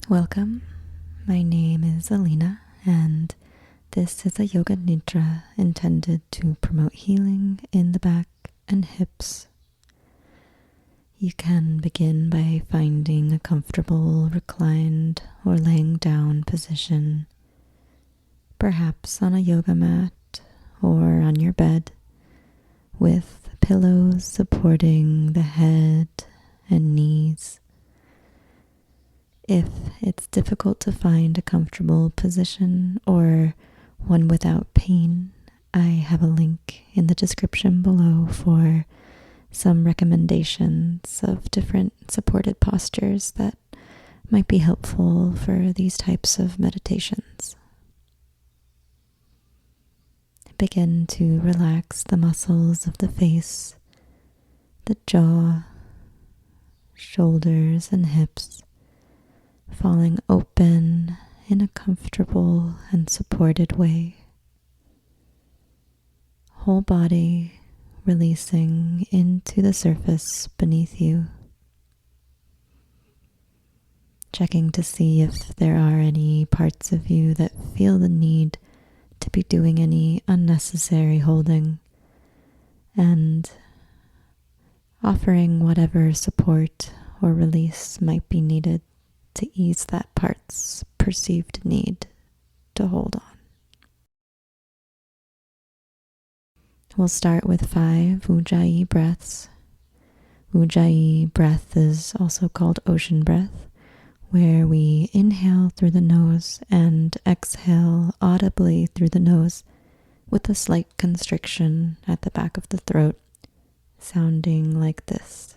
Welcome. My name is Alina, and this is a Yoga Nidra intended to promote healing in the back and hips. You can begin by finding a comfortable reclined or laying down position, perhaps on a yoga mat or on your bed, with pillows supporting the head and knees. If it's difficult to find a comfortable position or one without pain, I have a link in the description below for some recommendations of different supported postures that might be helpful for these types of meditations. Begin to relax the muscles of the face, the jaw, shoulders, and hips, falling open in a comfortable and supported way. Whole body releasing into the surface beneath you. Checking to see if there are any parts of you that feel the need to be doing any unnecessary holding, and offering whatever support or release might be needed to ease that part's perceived need to hold on. We'll start with 5 Ujjayi breaths. Ujjayi breath is also called ocean breath, where we inhale through the nose and exhale audibly through the nose with a slight constriction at the back of the throat, sounding like this.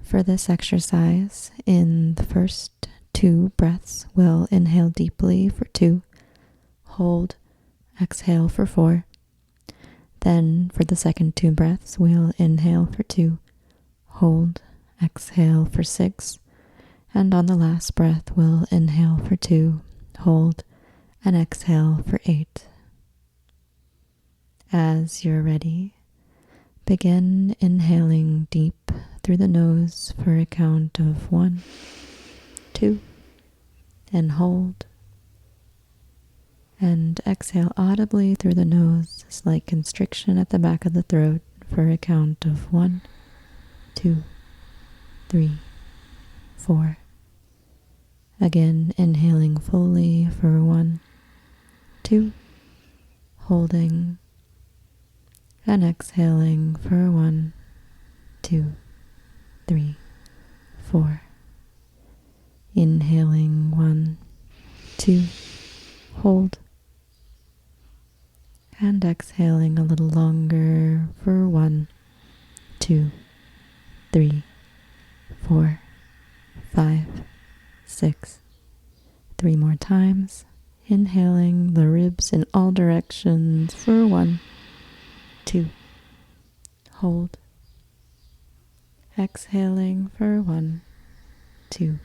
For this exercise, in the first 2 breaths, we'll inhale deeply for 2, hold, exhale for 4. Then for the second 2 breaths, we'll inhale for 2, hold, exhale for 6. And on the last breath, we'll inhale for 2, hold, and exhale for 8. As you're ready, begin inhaling deep through the nose for a count of 1, 2, and hold. And exhale audibly through the nose, slight constriction at the back of the throat for a count of 1, 2, 3, 4. Again, inhaling fully for 1, 2, holding, and exhaling for 1, 2, 3, 4. Inhaling 1, 2, hold, and exhaling a little longer for 1, 2, 3, 4, 5, 6. 3 more times. Inhaling the ribs in all directions for 1, 2, hold. Exhaling for 1, 2,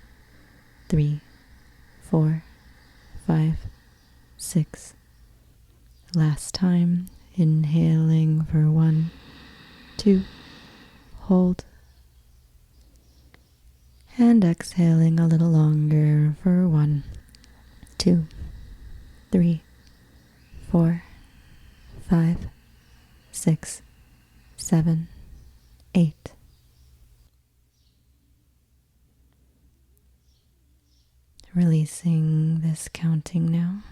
3, 4, 5, 6. Last time, inhaling for 1, 2, hold. And exhaling a little longer for 1, 2, 3, 4, 5, 6, 7, 8. Releasing this counting now.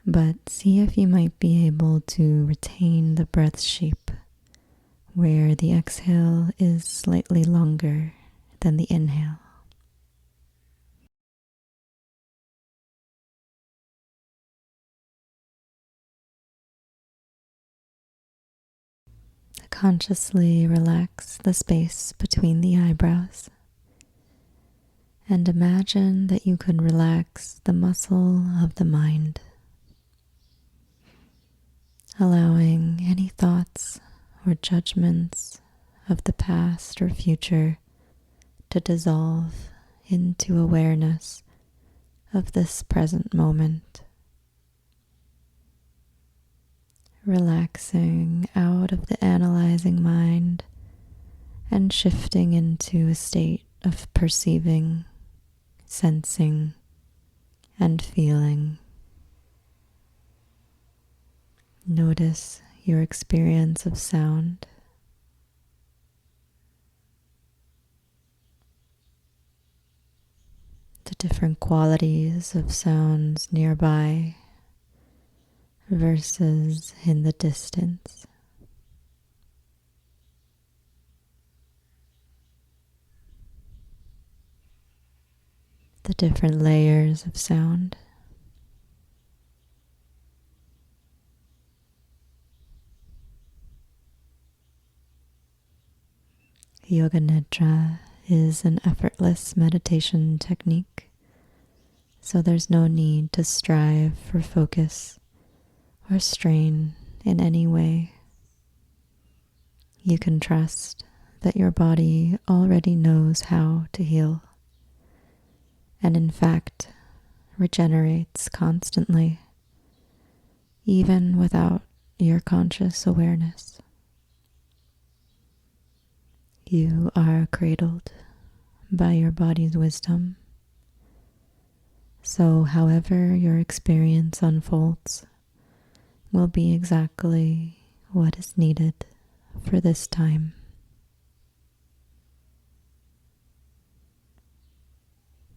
But see if you might be able to retain the breath shape where the exhale is slightly longer than the inhale. Consciously relax the space between the eyebrows and imagine that you could relax the muscle of the mind, allowing any thoughts or judgments of the past or future to dissolve into awareness of this present moment, relaxing out of the analyzing mind and shifting into a state of perceiving, sensing, and feeling. Notice your experience of sound. The different qualities of sounds nearby versus in the distance. The different layers of sound. Yoga Nidra is an effortless meditation technique, so there's no need to strive for focus or strain in any way. You can trust that your body already knows how to heal, and in fact regenerates constantly, even without your conscious awareness. You are cradled by your body's wisdom, so however your experience unfolds will be exactly what is needed for this time.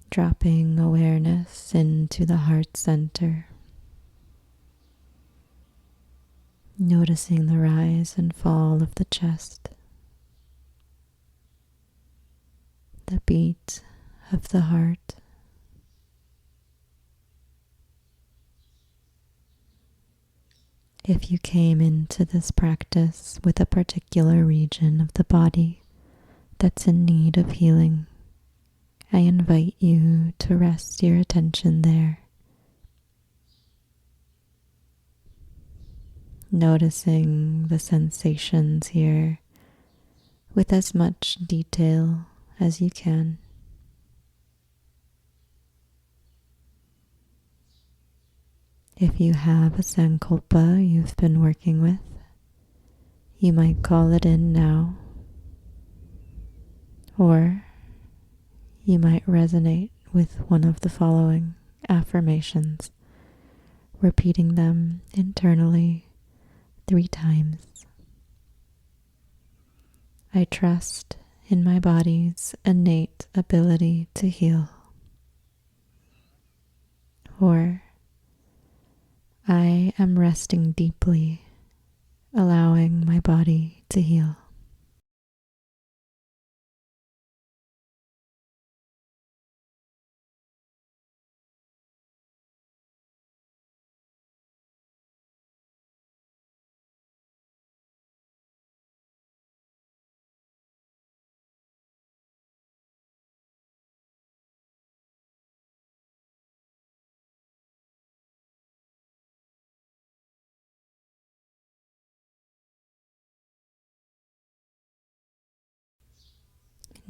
Dropping awareness into the heart center, noticing the rise and fall of the chest, the beat of the heart. If you came into this practice with a particular region of the body that's in need of healing, I invite you to rest your attention there, noticing the sensations here with as much detail as you can. If you have a sankalpa you've been working with, you might call it in now, or you might resonate with one of the following affirmations, repeating them internally 3 times. I trust in my body's innate ability to heal. Or, I am resting deeply, allowing my body to heal.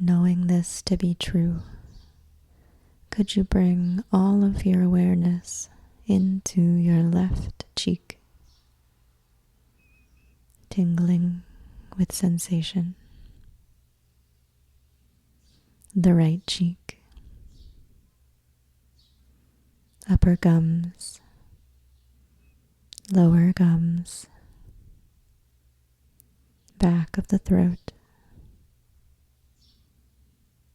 Knowing this to be true, could you bring all of your awareness into your left cheek, tingling with sensation, the right cheek, upper gums, lower gums, back of the throat,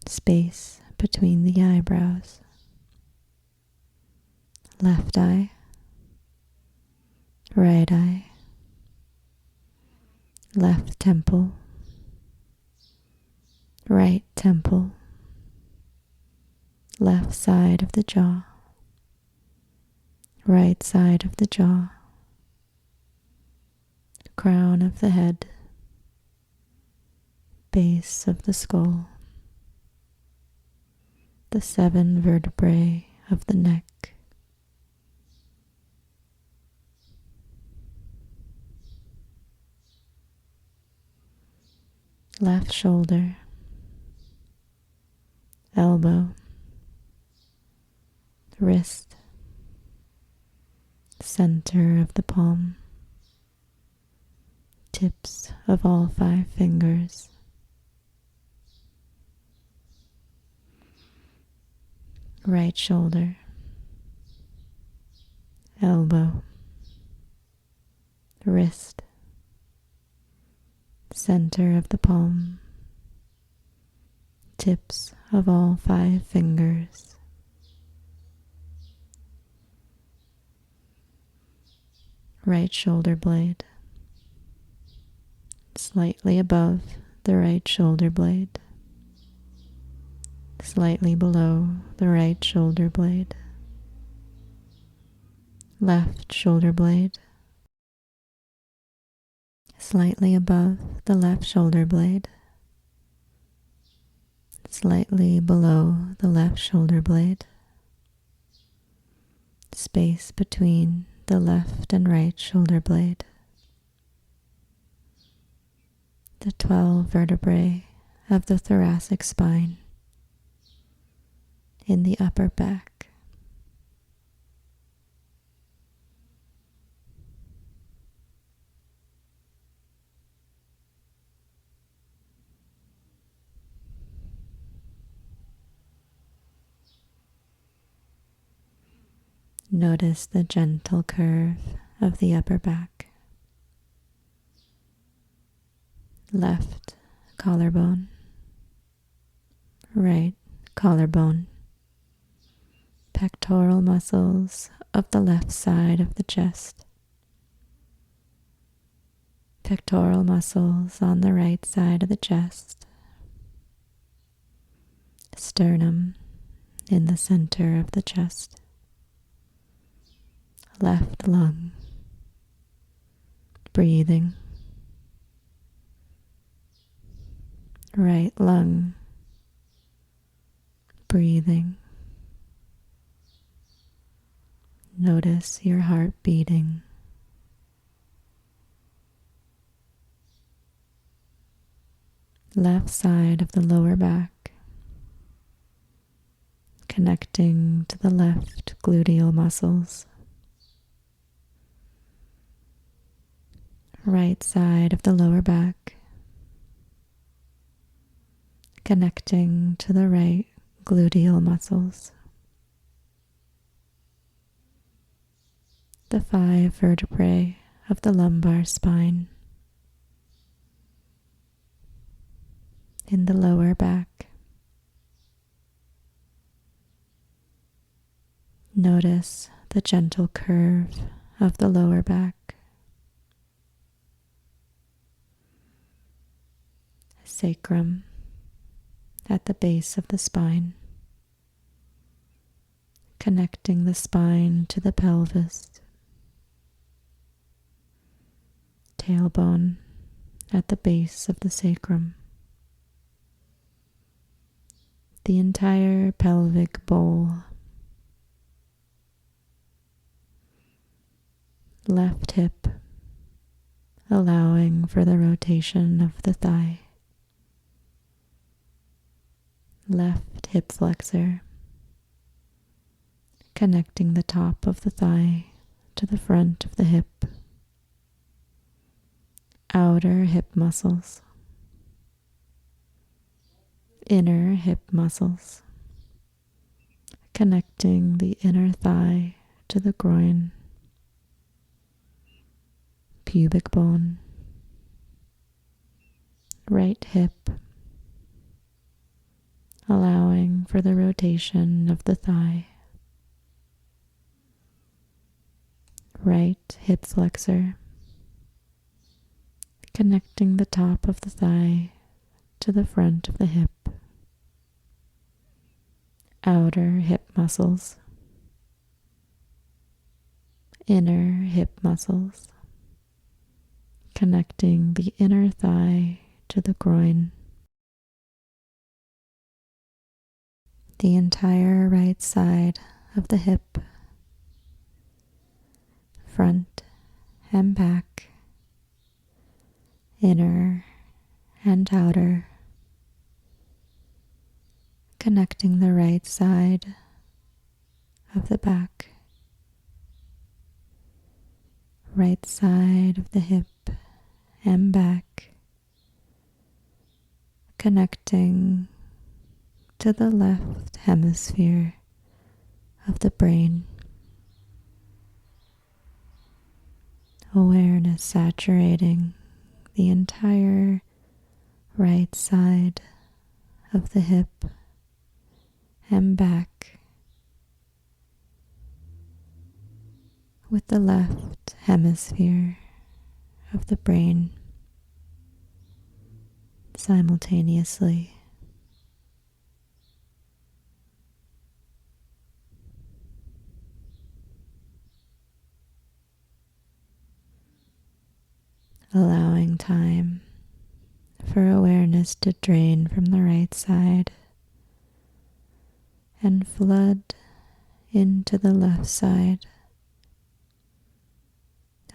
space between the eyebrows, left eye, right eye, left temple, right temple, left side of the jaw, right side of the jaw, crown of the head, base of the skull, the 7 vertebrae of the neck, left shoulder, elbow, wrist, center of the palm, tips of all 5 fingers, right shoulder, elbow, wrist, center of the palm, tips of all 5 fingers, right shoulder blade, slightly above the right shoulder blade, slightly below the right shoulder blade, left shoulder blade, slightly above the left shoulder blade, slightly below the left shoulder blade, space between the left and right shoulder blade, the 12 vertebrae of the thoracic spine in the upper back. Notice the gentle curve of the upper back. Left collarbone, right collarbone, pectoral muscles of the left side of the chest, pectoral muscles on the right side of the chest, sternum in the center of the chest, left lung, breathing, right lung, breathing. Notice your heart beating. Left side of the lower back, connecting to the left gluteal muscles. Right side of the lower back, connecting to the right gluteal muscles. The 5 vertebrae of the lumbar spine in the lower back. Notice the gentle curve of the lower back. Sacrum at the base of the spine, connecting the spine to the pelvis. Tailbone at the base of the sacrum. The entire pelvic bowl. Left hip, allowing for the rotation of the thigh. Left hip flexor, connecting the top of the thigh to the front of the hip. Outer hip muscles. Inner hip muscles, connecting the inner thigh to the groin. Pubic bone. Right hip, allowing for the rotation of the thigh. Right hip flexor, connecting the top of the thigh to the front of the hip. Outer hip muscles. Inner hip muscles, connecting the inner thigh to the groin. The entire right side of the hip, front and back, inner and outer, connecting the right side of the back, right side of the hip and back, connecting to the left hemisphere of the brain. Awareness saturating the entire right side of the hip and back, with the left hemisphere of the brain simultaneously. Allowing time for awareness to drain from the right side and flood into the left side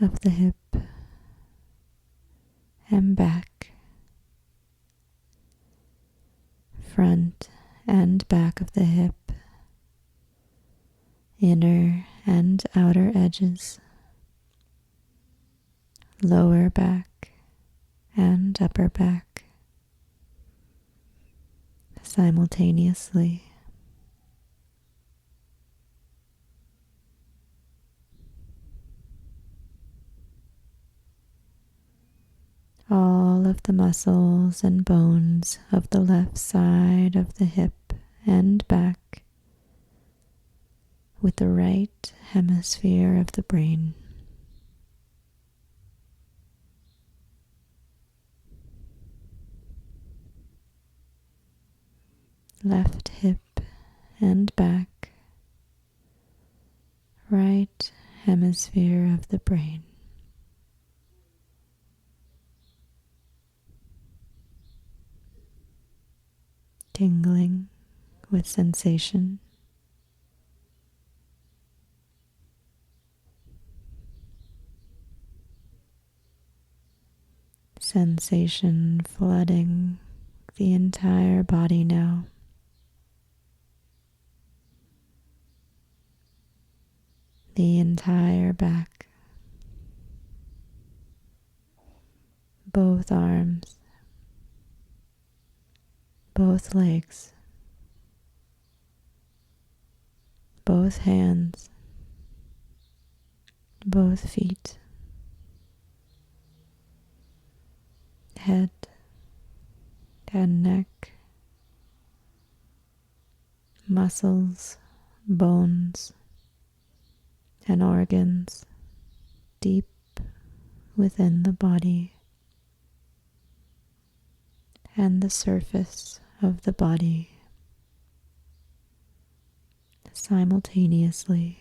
of the hip and back, front and back of the hip, inner and outer edges, lower back and upper back, simultaneously. All of the muscles and bones of the left side of the hip and back, with the right hemisphere of the brain. Left hip and back, right hemisphere of the brain. Tingling with sensation. Sensation flooding the entire body now. The entire back. Both arms. Both legs. Both hands. Both feet. Head and neck. Muscles, bones, and organs deep within the body, and the surface of the body simultaneously.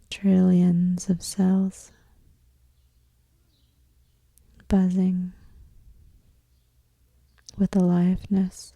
Trillions of cells buzzing with aliveness.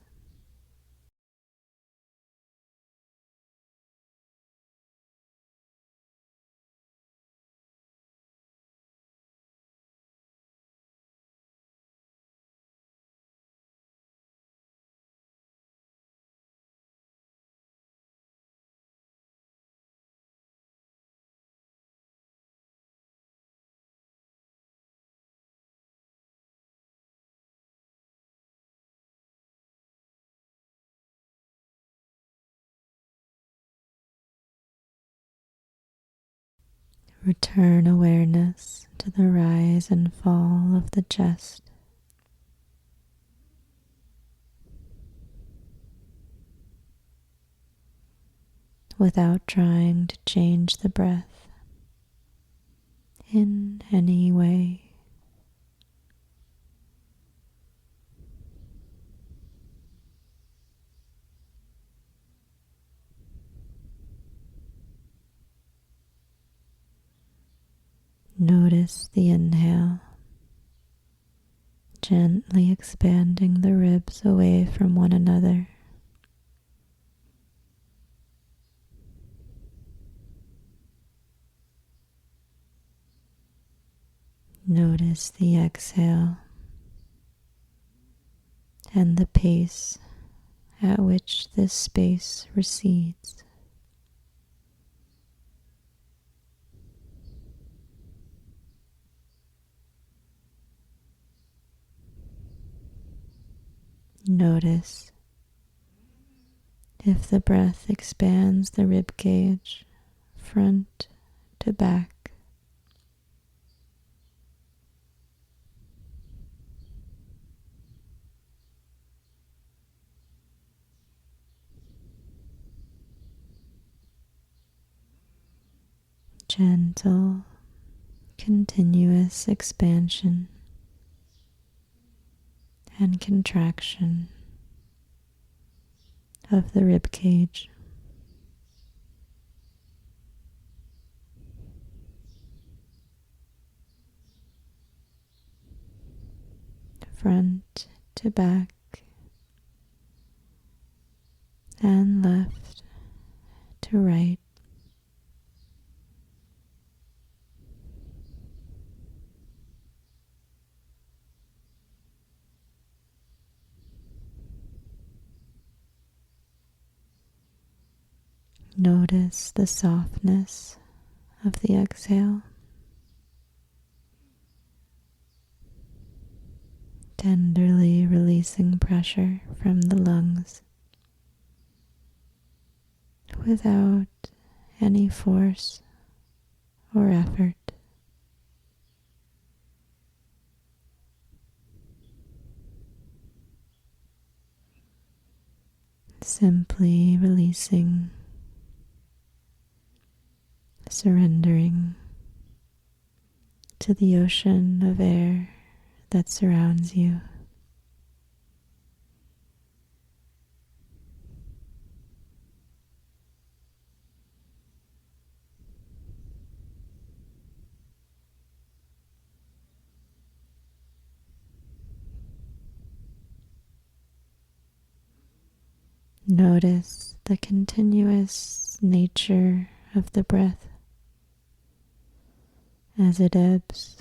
Return awareness to the rise and fall of the chest. Without trying to change the breath in any way. Notice the inhale, gently expanding the ribs away from one another. Notice the exhale and the pace at which this space recedes. Notice if the breath expands the rib cage front to back. Gentle, continuous expansion and contraction of the rib cage. Front to back and left to right. Notice the softness of the exhale, tenderly releasing pressure from the lungs without any force or effort. Simply releasing, surrendering to the ocean of air that surrounds you. Notice the continuous nature of the breath as it ebbs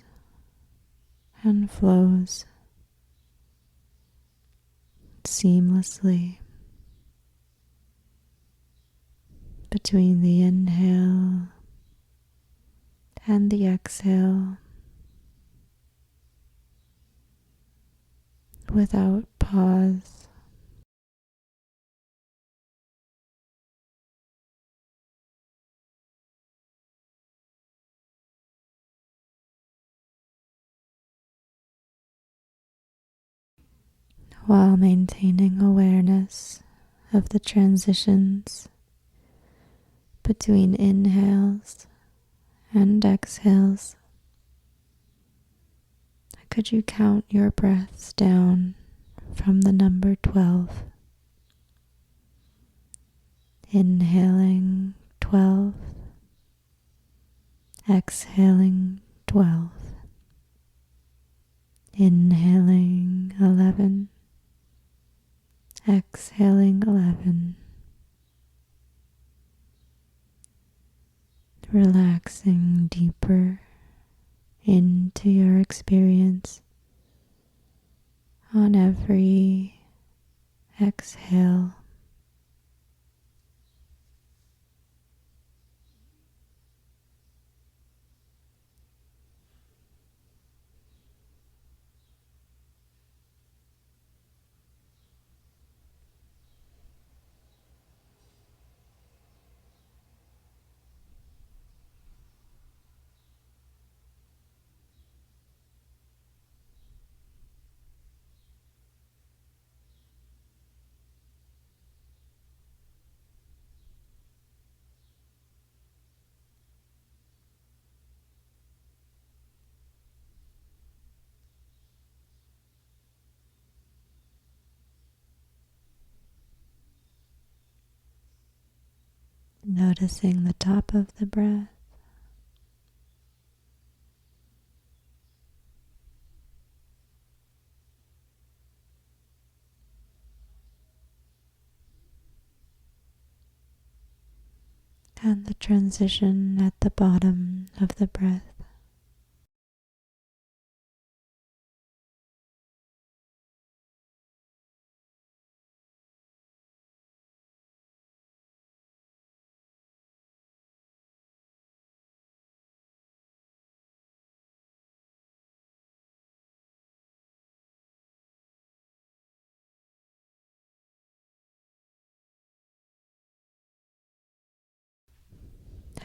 and flows seamlessly between the inhale and the exhale without pause. While maintaining awareness of the transitions between inhales and exhales, could you count your breaths down from the number 12? Inhaling 12, exhaling 12, inhaling 11, exhaling 11, relaxing deeper into your experience on every exhale. Noticing the top of the breath, and the transition at the bottom of the breath.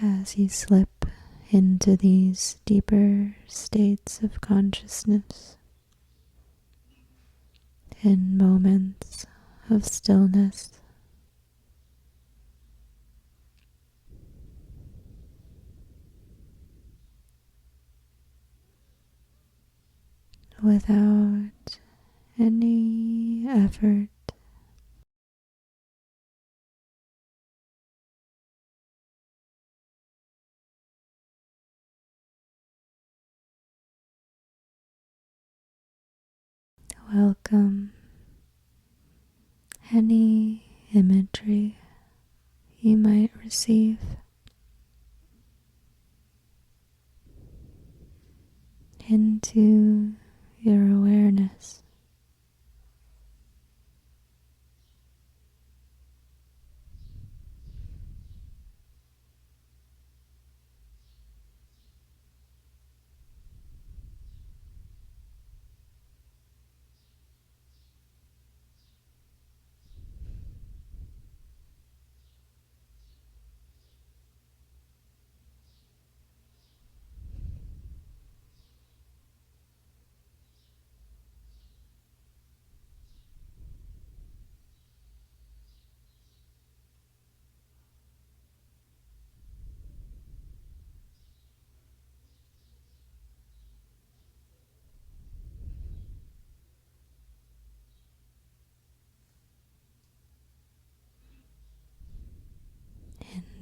as you slip into these deeper states of consciousness in moments of stillness. Without any effort. Welcome any imagery you might receive into your awareness.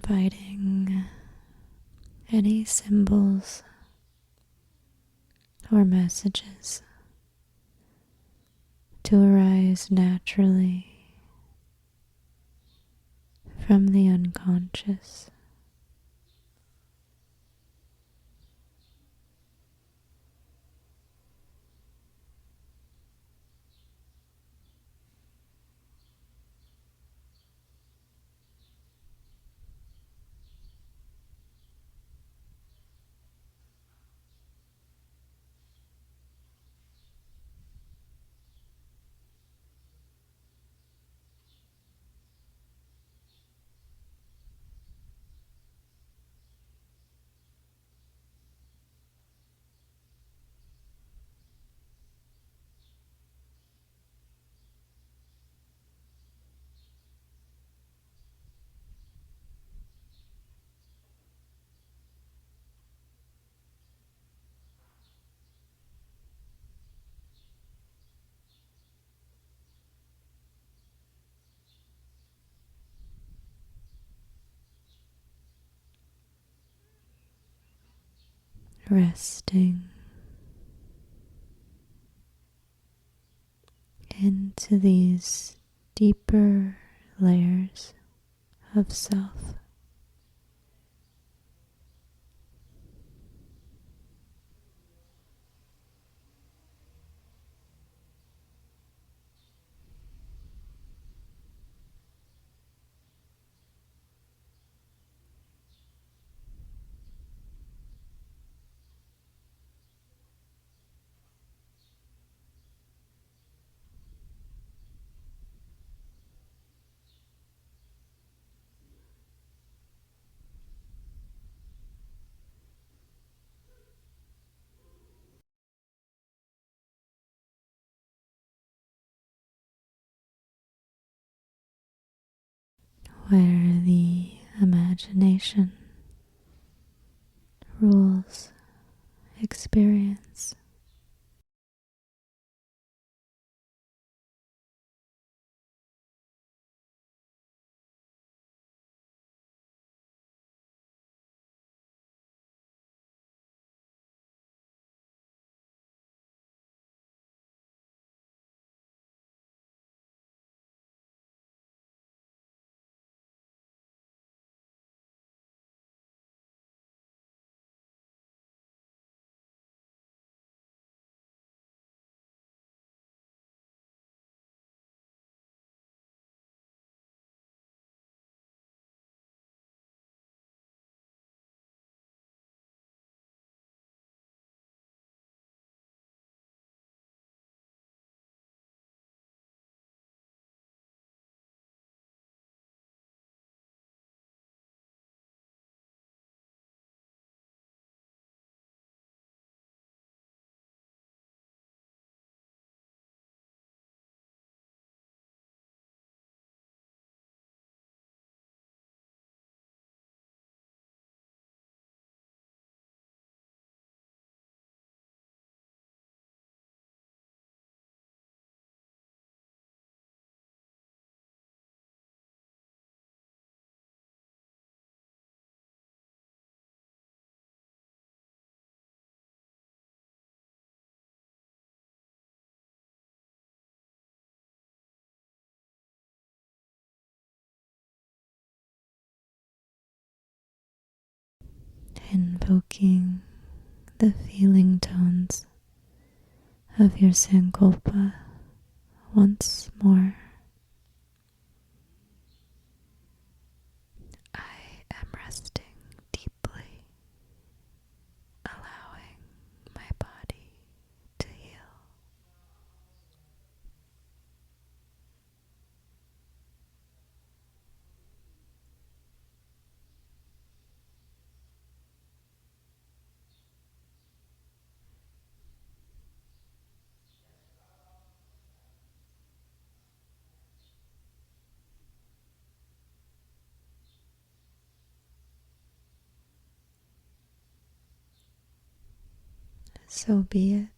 Inviting any symbols or messages to arise naturally from the unconscious. Resting into these deeper layers of self. Where the imagination rules experience. invoking the feeling tones of your sankalpa once more. I am resting deeply, allowing my body to heal. So be it.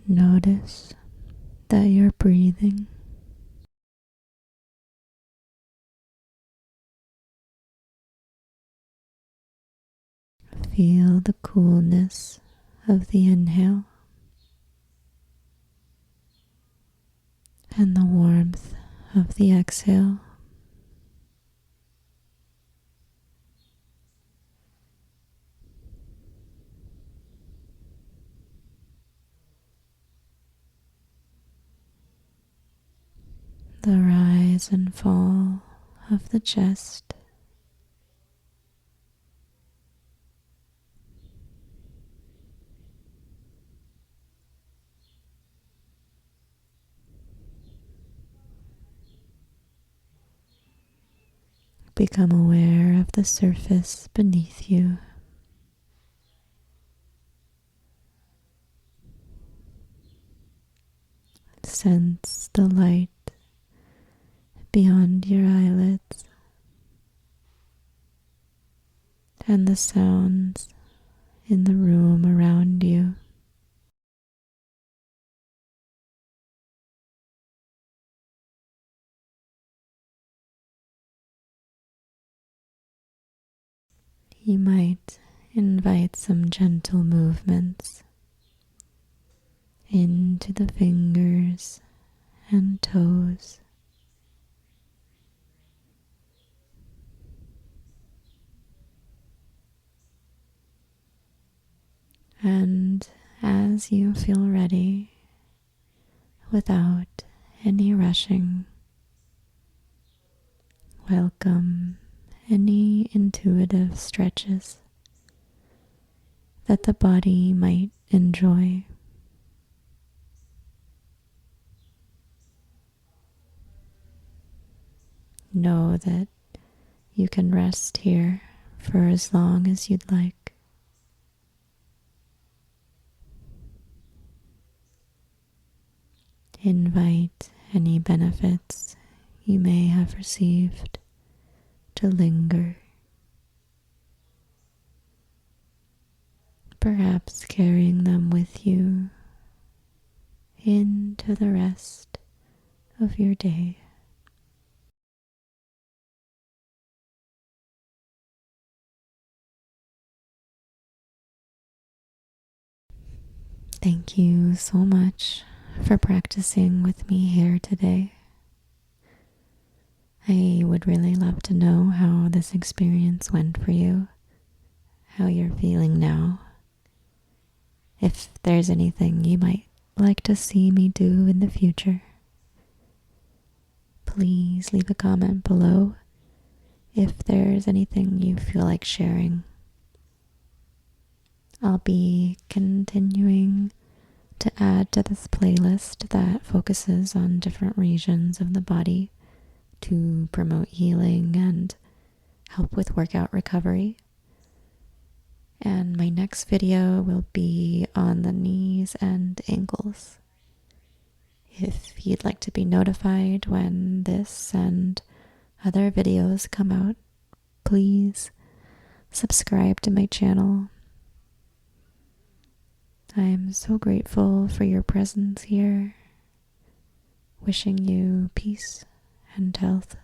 Notice that you're breathing. Feel the coolness of the inhale and the warmth of the exhale. The rise and fall of the chest. Become aware of the surface beneath you. Sense the light beyond your eyelids and the sounds in the room around you. You might invite some gentle movements into the fingers and toes. And as you feel ready, without any rushing, welcome any intuitive stretches that the body might enjoy. Know that you can rest here for as long as you'd like. Invite any benefits you may have received to linger, perhaps carrying them with you into the rest of your day. Thank you so much for practicing with me here today. I would really love to know how this experience went for you, how you're feeling now. If there's anything you might like to see me do in the future, please leave a comment below if there's anything you feel like sharing. I'll be continuing to add to this playlist that focuses on different regions of the body to promote healing and help with workout recovery. And my next video will be on the knees and ankles. If you'd like to be notified when this and other videos come out, please subscribe to my channel. I am so grateful for your presence here. Wishing you peace and health.